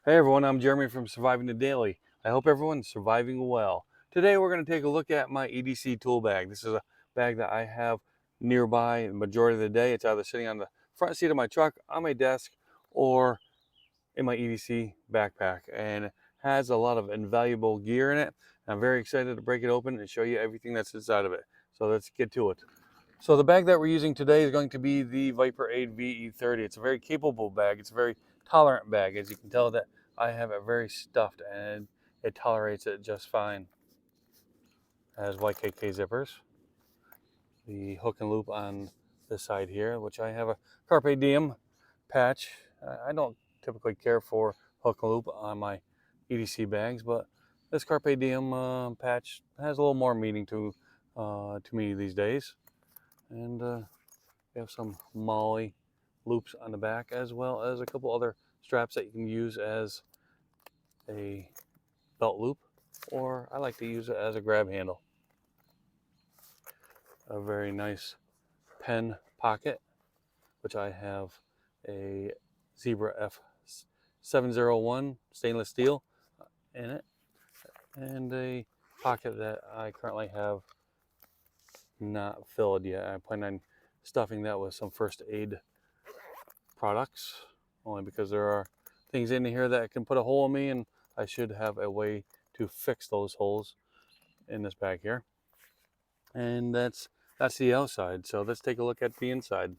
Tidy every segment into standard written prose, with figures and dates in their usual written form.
Hey everyone, I'm Jeremy from Surviving the Daily. I hope everyone's surviving well. Today we're going to take a look at my EDC tool bag. This is a bag that I have nearby the majority of the day. It's either sitting on the front seat of my truck, on my desk, or in my EDC backpack. And it has a lot of invaluable gear in it. I'm very excited to break it open and show you everything that's inside of it. So let's get to it. So the bag that we're using today is going to be the Viper 8 VE30. It's a very capable bag. It's a very tolerant bag. As you can tell that I have it very stuffed and it tolerates it just fine. It has YKK zippers. The hook and loop on this side here, which I have a Carpe Diem patch. I don't typically care for hook and loop on my EDC bags, but this Carpe Diem patch has a little more meaning to me these days. And we have some Molly loops on the back, as well as a couple other straps that you can use as a belt loop, or I like to use it as a grab handle. A very nice pen pocket, which I have a Zebra F701 stainless steel in it, and a pocket that I currently have not filled yet. I plan on stuffing that with some first aid products, only because there are things in here that can put a hole in me, and I should have a way to fix those holes in this bag here. And that's the outside. So let's take a look at the inside.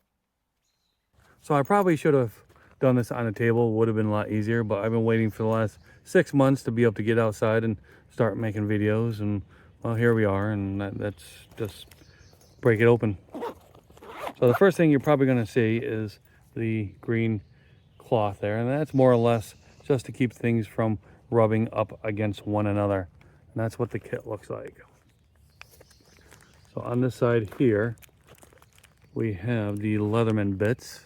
So I probably should have done this on a table, would have been a lot easier, but I've been waiting for the last 6 months to be able to get outside and start making videos, and well, here we are, and that's just break it open. So the first thing you're probably going to see is the green cloth there, and that's more or less just to keep things from rubbing up against one another, and that's what the kit looks like. So on this side here we have the Leatherman bits,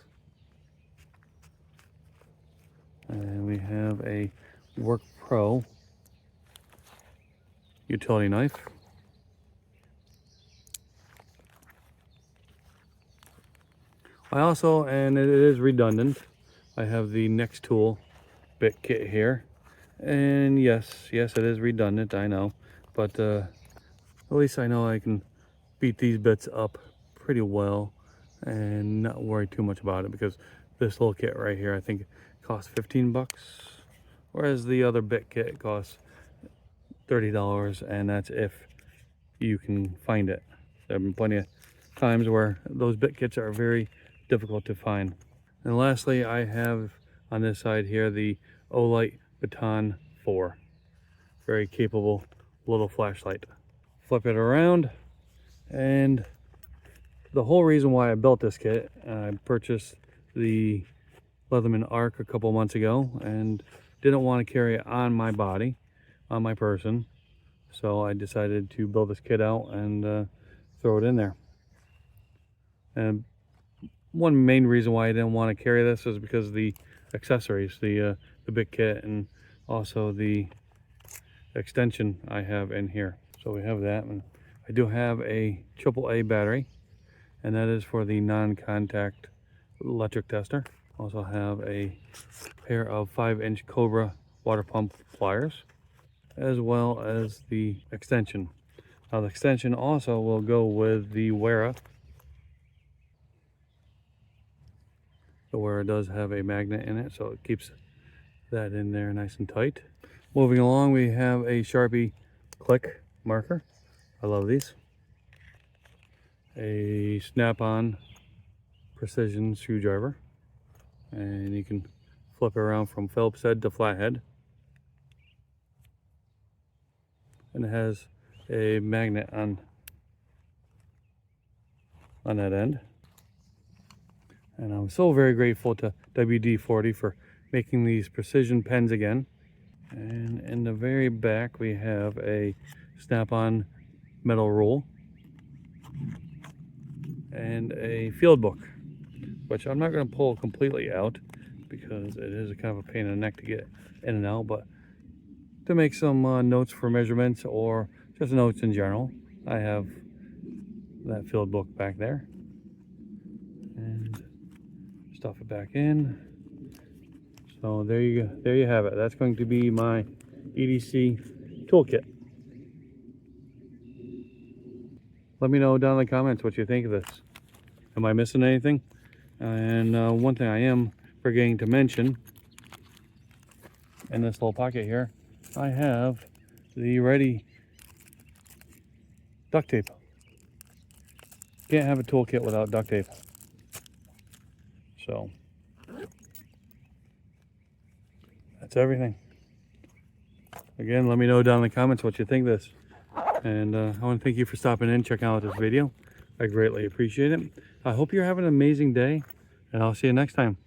and we have a Work Pro utility knife. I also, and it is redundant, I have the Next Tool bit kit here, and yes it is redundant, I know, but at least I know I can beat these bits up pretty well and not worry too much about it, because this little kit right here I think costs 15 bucks, whereas the other bit kit costs $30, and that's if you can find it. There have been plenty of times where those bit kits are very difficult to find. And lastly, I have on this side here the Olight Baton 4. Very capable little flashlight. Flip it around, and the whole reason why I built this kit, I purchased the Leatherman Arc a couple months ago and didn't want to carry it on my body, on my person, so I decided to build this kit out and throw it in there. And one main reason why I didn't want to carry this is because of the accessories, the bit kit, and also the extension I have in here. So we have that, and I do have a AAA battery, and that is for the non-contact electric tester. Also have a pair of 5-inch Cobra water pump pliers, as well as the extension. Now the extension also will go with the Wera. The Wera does have a magnet in it, so it keeps that in there nice and tight. Moving along, we have a Sharpie click marker. I love these. A snap-on precision screwdriver, and you can flip it around from Phillips head to flathead. And it has a magnet on that end. And I'm so very grateful to WD-40 for making these precision pens again. And in the very back we have a snap-on metal rule and a field book, which I'm not going to pull completely out because it is a kind of a pain in the neck to get in and out, but to make some notes for measurements or just notes in general, I have that field book back there. And stuff it back in. So there you have it. That's going to be my EDC Tool Kit. Let me know down in the comments what you think of this. Am I missing anything? And one thing I am forgetting to mention, in this little pocket here, I have the ready duct tape. Can't have a toolkit without duct tape. So that's everything. Again, let me know down in the comments what you think of this. And I want to thank you for stopping in, checking out this video. I greatly appreciate it. I hope you're having an amazing day, and I'll see you next time.